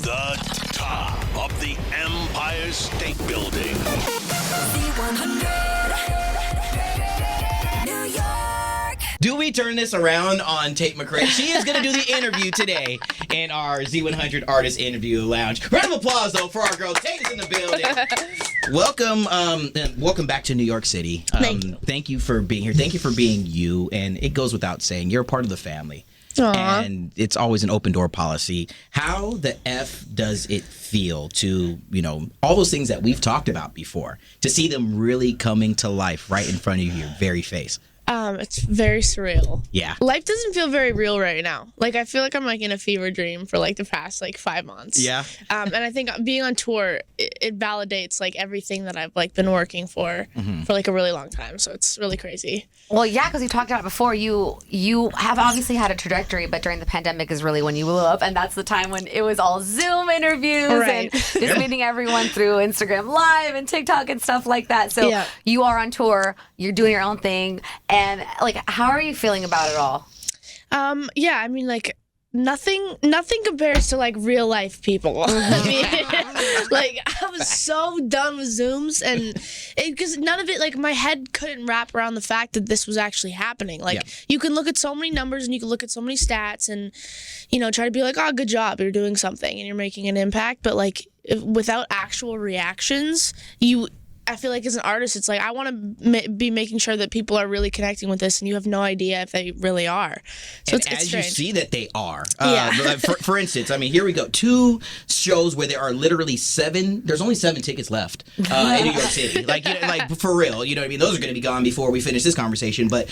The top of the Empire State Building. Z100, New York. Do we turn this around on Tate McRae? She is going to do the interview today in our Z100 Artist Interview Lounge. Round of applause, though, for our girl. Tate is in the building. Welcome back to New York City. Thank you for being here. Thank you for being you. And it goes without saying, you're a part of the family. Aww. And it's always an open door policy. How the F does it feel to, all those things that we've talked about before, to see them really coming to life right in front of your very face? It's very surreal. Yeah. Life doesn't feel very real right now. Like, I feel like I'm in a fever dream for the past 5 months. Yeah. And I think being on tour, it validates everything that I've been working for a really long time. So it's really crazy. Well, yeah, because you talked about it before. You have obviously had a trajectory, but during the pandemic is really when you blew up, and that's the time when it was all Zoom interviews and just meeting everyone through Instagram Live and TikTok and stuff like that. So you are on tour, you're doing your own thing, and how are you feeling about it all? Yeah, I mean, nothing compares to real life people. I was so done with Zooms, and because none of it, my head couldn't wrap around the fact that this was actually happening. You can look at so many numbers and you can look at so many stats and try to be oh, good job, you're doing something and you're making an impact, but without actual reactions, I feel as an artist, it's I want to be making sure that people are really connecting with this, and you have no idea if they really are. So it's as strange. You see that they are. Yeah. For instance, here we go. 2 shows where there are literally 7. There's only 7 tickets left in New York City. For real. You know what I mean? Those are going to be gone before we finish this conversation. But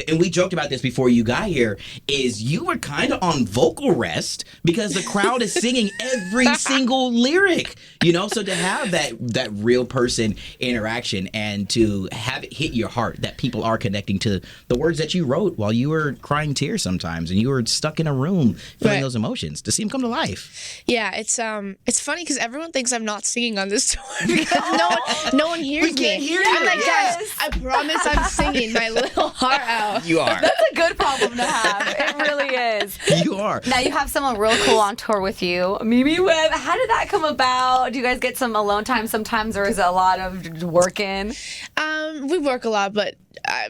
and we joked about this before you got here, is you were kind of on vocal rest because the crowd is singing every single lyric. So to have that real person interaction and to have it hit your heart that people are connecting to the words that you wrote while you were crying tears sometimes and you were stuck in a room feeling those emotions, to see them come to life. Yeah, it's funny because everyone thinks I'm not singing on this tour because no one hears me. We can't hear you. I'm guys, I promise I'm singing my little heart out. You are. That's a good problem to have. It really is. You are. Now you have someone real cool on tour with you, Mimi Webb. How did that come about? Do you guys get some alone time sometimes, or is it a lot of working? We work a lot, but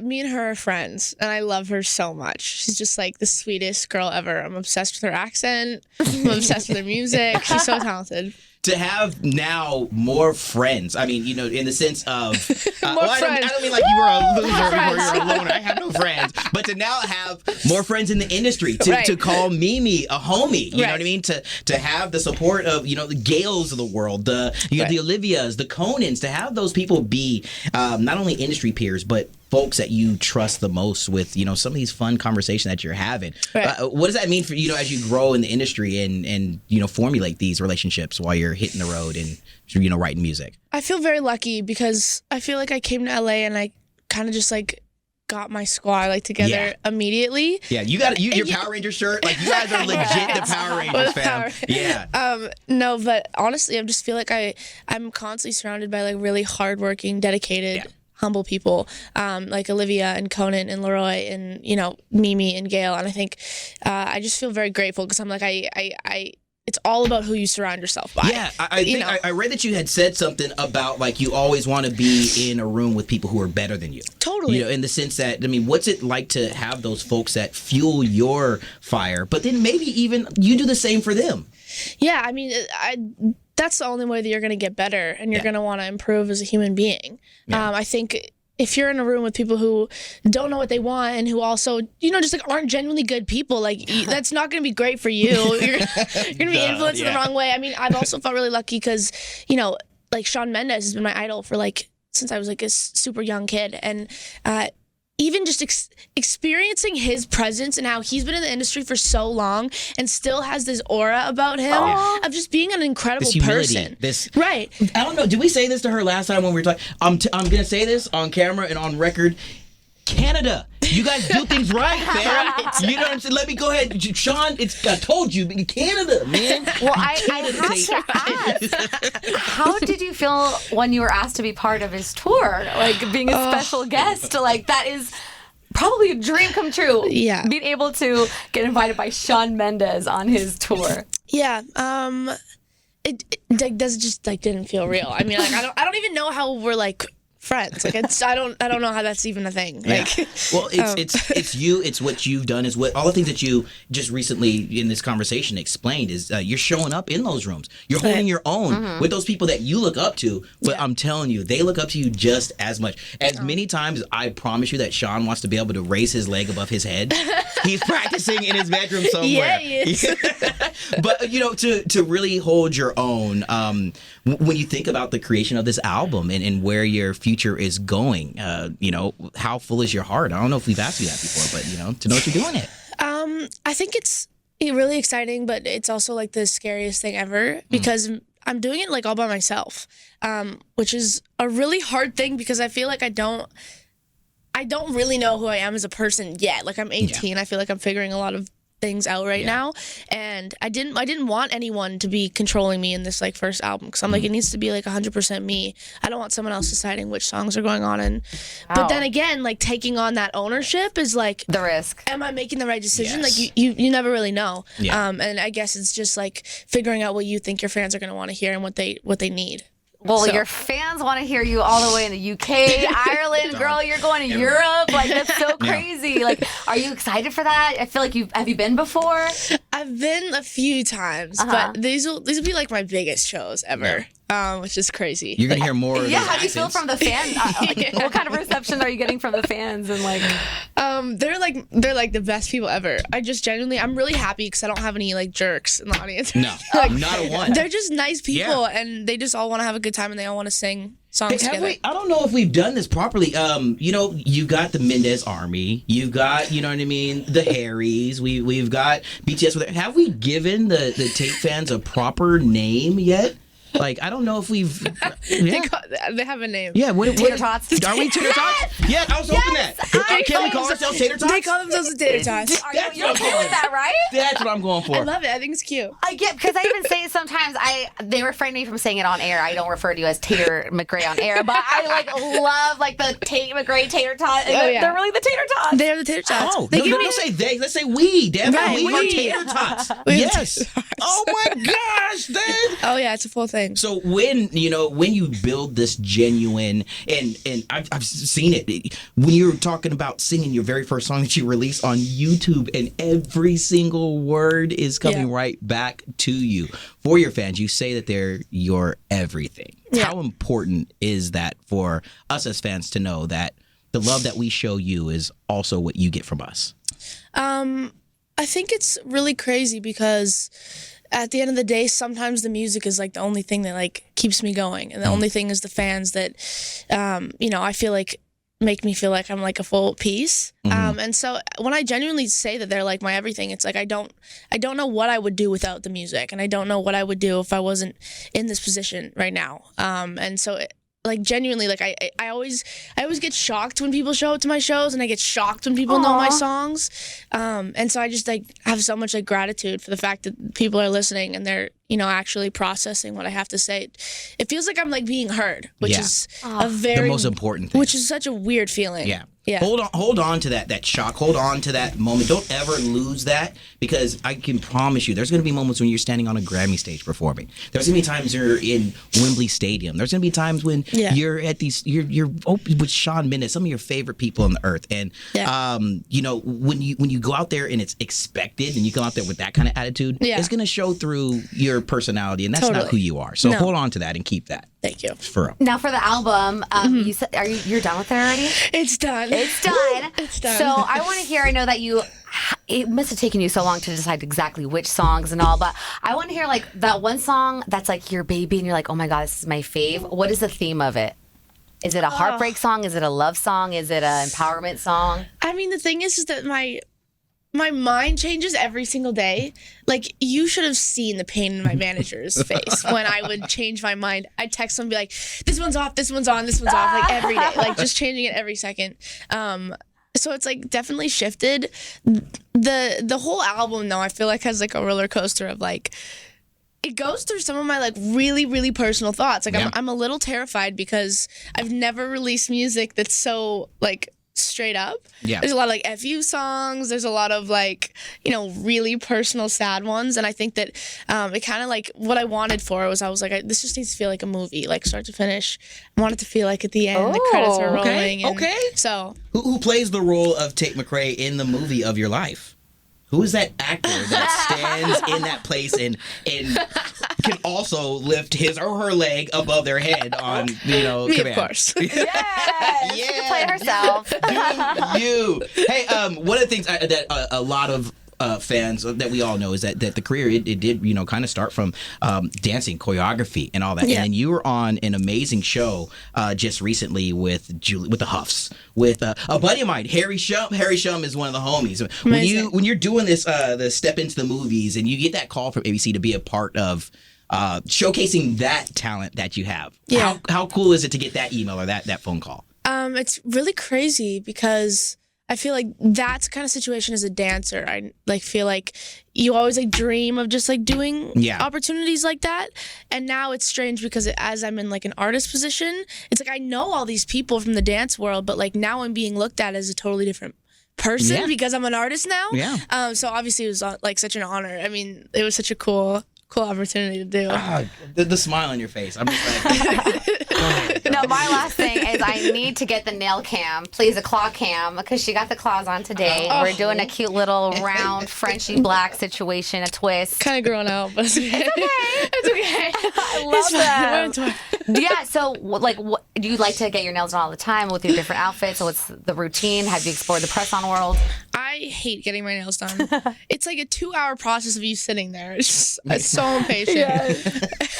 me and her are friends, and I love her so much. She's just the sweetest girl ever. I'm obsessed with her accent. I'm obsessed with her music. She's so talented. To have now more friends, in the sense of... I don't mean you were a loser before you were a loner. I have no friends. But to now have more friends in the industry, to call Mimi a homie, you know what I mean? To have the support of, the Gales of the world, the Olivias, the Conans, to have those people be not only industry peers, but folks that you trust the most with, some of these fun conversations that you're having. What does that mean for as you grow in the industry and formulate these relationships while you're hitting the road and writing music? I feel very lucky because I feel I came to LA and I kind of just got my squad together immediately. Yeah, you got your Power Ranger shirt. You guys are legit the Power Rangers, fam. Yeah. No, but honestly, I just feel I'm constantly surrounded by really hardworking, dedicated, humble people, like Olivia and Conan and Leroy and Mimi and Gail, and I think I just feel very grateful because I'm it's all about who you surround yourself by. Yeah, I read that you had said something about you always want to be in a room with people who are better than you. Totally. In the sense that what's it like to have those folks that fuel your fire, but then maybe even you do the same for them? Yeah, that's the only way that you're going to get better and you're going to want to improve as a human being. Yeah. I think if you're in a room with people who don't know what they want and who also, just aren't genuinely good people, that's not going to be great for you. You're going to be influenced in the wrong way. I've also felt really lucky because, Shawn Mendes has been my idol for since I was a super young kid. And even just experiencing his presence and how he's been in the industry for so long and still has this aura about him of just being an incredible person. Right. I don't know. Did we say this to her last time when we were talking? I'm going to say this on camera and on record. Canada, you guys do things right, fam. You know what I'm saying? Let me go ahead. Shawn, I told you, Canada, man. Well, I have to ask, how did you feel when you were asked to be part of his tour? Being a special guest, that is probably a dream come true. Yeah. Being able to get invited by Shawn Mendes on his tour. Yeah. It like, does just like didn't feel real. I mean, like I don't even know how we're like friends. Like I don't know how that's even a thing. Yeah. Like, Well, it's you. It's what you've done. Is what all the things that you just recently in this conversation explained is you're showing up in those rooms. You're holding your own with those people that you look up to. But I'm telling you, they look up to you just as much. As many times, I promise you that Shawn wants to be able to raise his leg above his head. He's practicing in his bedroom somewhere. Yeah, he is. But you know, to really hold your own, when you think about the creation of this album and where your future is going, you know, how full is your heart? I don't know if we've asked you that before, but you know, to know that you're doing it. I think it's really exciting, but it's also like the scariest thing ever because I'm doing it like all by myself, which is a really hard thing because I feel like I don't really know who I am as a person yet. Like I'm 18, I feel like I'm figuring a lot of things out right now, and I didn't want anyone to be controlling me in this like first album because I'm like it needs to be like 100% me. I don't want someone else deciding which songs are going on, and but then again, like taking on that ownership is like the risk. Am I making the right decision? Yes. Like you never really know. And I guess it's just like figuring out what you think your fans are going to want to hear and what they need. Well, So- your fans want to hear you all the way in the UK, Ireland, girl. You're going to Europe. Like that's so crazy. Like, are you excited for that? I feel like have you been before? I've been a few times, but these will be like my biggest shows ever, which is crazy. You're gonna hear more. Of Yeah, those how do you feel accents. from the fans? Like, what kind of reception are you getting from the fans? And like, They're like the best people ever. I just genuinely, I'm really happy because I don't have any like jerks in the audience. No, Like, not a one. They're just nice people, and they just all want to have a good time, and they all want to sing songs Have together. I don't know if we've done this properly. You know, you've got the Mendes Army. You've got, you know what I mean, the Harrys. We've got BTS. Have we given the Tate fans a proper name yet? Like, I don't know if we've. Yeah. They have a name. Yeah, what Tater Tots. Are we Tater Tots? Yeah, I was hoping that. Can we call ourselves Tater Tots? They call themselves the Tater Tots. You're okay with that, right? That's what I'm going I for. love it. I think it's cute. I get because I even say it sometimes. They refrain me from saying it on air. I don't refer to you as Tate McRae on air, but I like love like the Tate McRae tater tot. They're really the tater tots. They're the Tater Tots. Oh, They no, give no, me don't say they. Let's say we. Damn it, Right, we are we. Tater Tots. We're the Yes. Tater Tots. Oh my gosh, dude. Oh yeah, it's a full thing. So when you build this genuine and I've seen it when you're talking about singing your very first song that you released on YouTube and every single word is coming right back to you for your fans. You say that they're your everything. Yeah. How important is that for us as fans to know that the love that we show you is also what you get from us? I think it's really crazy because at the end of the day, sometimes the music is like the only thing that like keeps me going, and the only thing is the fans that, I feel like make me feel like I'm like a full piece. And so when I genuinely say that they're like my everything, it's like I don't know what I would do without the music, and I don't know what I would do if I wasn't in this position right now. And so. Like genuinely, like I always get shocked when people show up to my shows, and I get shocked when people know my songs, and so I just like have so much like gratitude for the fact that people are listening and they're actually processing what I have to say. It feels like I'm like being heard, which is a very The most important thing. which is such a weird feeling. Yeah. Yeah. Hold on to that shock. Hold on to that moment. Don't ever lose that, because I can promise you there's going to be moments when you're standing on a Grammy stage performing. There's going to be times you're in Wembley Stadium. There's going to be times when you're at you're open with Shawn Mendes, some of your favorite people on the earth. And when you go out there and it's expected and you come out there with that kind of attitude, it's going to show through your personality, and that's not who you are. So hold on to that and keep that. Thank you. For real. Now for the album, you said you're done with it already? It's done. It's done. It's done. So I want to hear. I know that it must have taken you so long to decide exactly which songs and all, but I want to hear like that one song that's like your baby, and you're like, oh my god, this is my fave. What is the theme of it? Is it a heartbreak song? Is it a love song? Is it an empowerment song? I mean, the thing is that my mind changes every single day. Like, you should have seen the pain in my manager's face when I would change my mind. I'd text him and be like, this one's off, this one's on, this one's off, like every day, like just changing it every second. So it's like definitely shifted. The whole album though, I feel like has like a roller coaster of like, it goes through some of my like really, really personal thoughts. Like I'm a little terrified because I've never released music that's so like straight up. Yeah. There's a lot of like FU songs. There's a lot of like, really personal sad ones. And I think that it kind of like what I wanted for it was I was like, this just needs to feel like a movie, like start to finish. I want it to feel like at the end the credits are rolling. Okay. So who plays the role of Tate McRae in the movie of your life? Who is that actor that stands in that place and can also lift his or her leg above their head on, me, command? of course. Yes, she can play herself. You. Hey, one of the things that a lot of fans that we all know is that the career it did kind of start from dancing, choreography, and all that. Yeah. And then you were on an amazing show just recently with the Huffs with a buddy of mine, Harry Shum. Harry Shum is one of the homies. When you're doing this the Step Into the Movies and you get that call from ABC to be a part of showcasing that talent that you have. Yeah. How cool is it to get that email or that phone call? It's really crazy because I feel like that's the kind of situation as a dancer. I feel like you always dream of just doing opportunities like that. And now it's strange because as I'm in an artist position, it's I know all these people from the dance world, but now I'm being looked at as a totally different person because I'm an artist now. Yeah. So obviously it was such an honor. I mean, it was such a cool opportunity to do. The smile on your face. I'm just like, no, my last thing is I need to get the nail cam, please, a claw cam, because she got the claws on today. We're doing a cute little round Frenchy black situation, a twist. Kind of grown out, but it's okay. It's okay. I love them. Yeah, so what do you like to get your nails done all the time with your different outfits? So what's the routine? Have you explored the press-on world? I hate getting my nails done. It's like a 2-hour process of you sitting there. It's so impatient.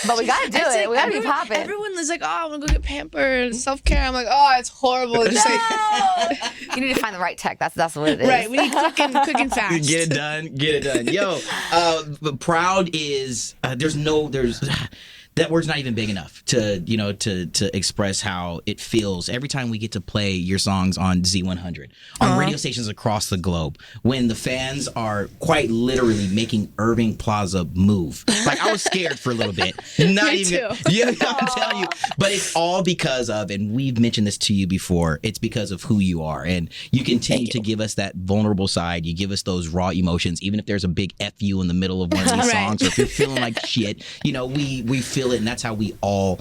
But we gotta do it. We gotta be popping. Everyone is like, oh, I'm gonna go get pampered, self-care. I'm like, oh, it's horrible. It's just you need to find the right tech. That's what it is. Right. We need quick and fast. Get it done. Yo, proud is there's that word's not even big enough to express how it feels every time we get to play your songs on Z100 on radio stations across the globe when the fans are quite literally making Irving Plaza move. I was scared for a little bit. Not Me even. too. Yeah, I'm telling you. But it's all because of, and we've mentioned this to you before, it's because of who you are, and you continue to give us that vulnerable side. You give us those raw emotions, even if there's a big F you in the middle of one of these songs, or if you're feeling like shit. We feel it, and that's how we all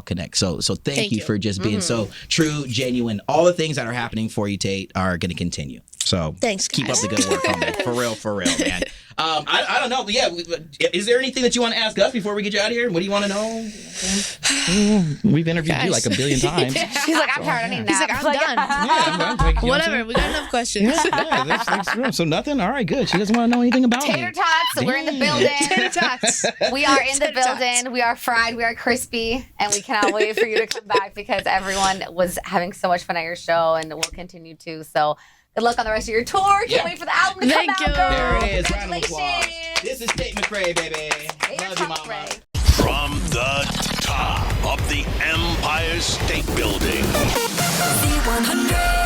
connect. So thank you for just being so true, genuine. All the things that are happening for you, Tate, are going to continue. So thanks, guys. Keep up the good work on that. For real, man. I don't know, but yeah, is there anything that you want to ask us before we get you out of here? What do you want to know? We've interviewed you like a billion times. She's like, I'm tired. I need a nap. He's like, I'm done. I'm done. Whatever. We got enough questions. So nothing? All right, good. She doesn't want to know anything about Tater me. tots. We're in the building. Tater tots. We are in the building. We are fried. We are crispy. And we cannot wait for you to come back because everyone was having so much fun at your show and will continue to. So good luck on the rest of your tour. Can't wait for the album to come out, girl. There it is. Round of applause. Congratulations. This is Tate McRae, baby. Love you, mama. McRae. From the top of the Empire State Building. Z100.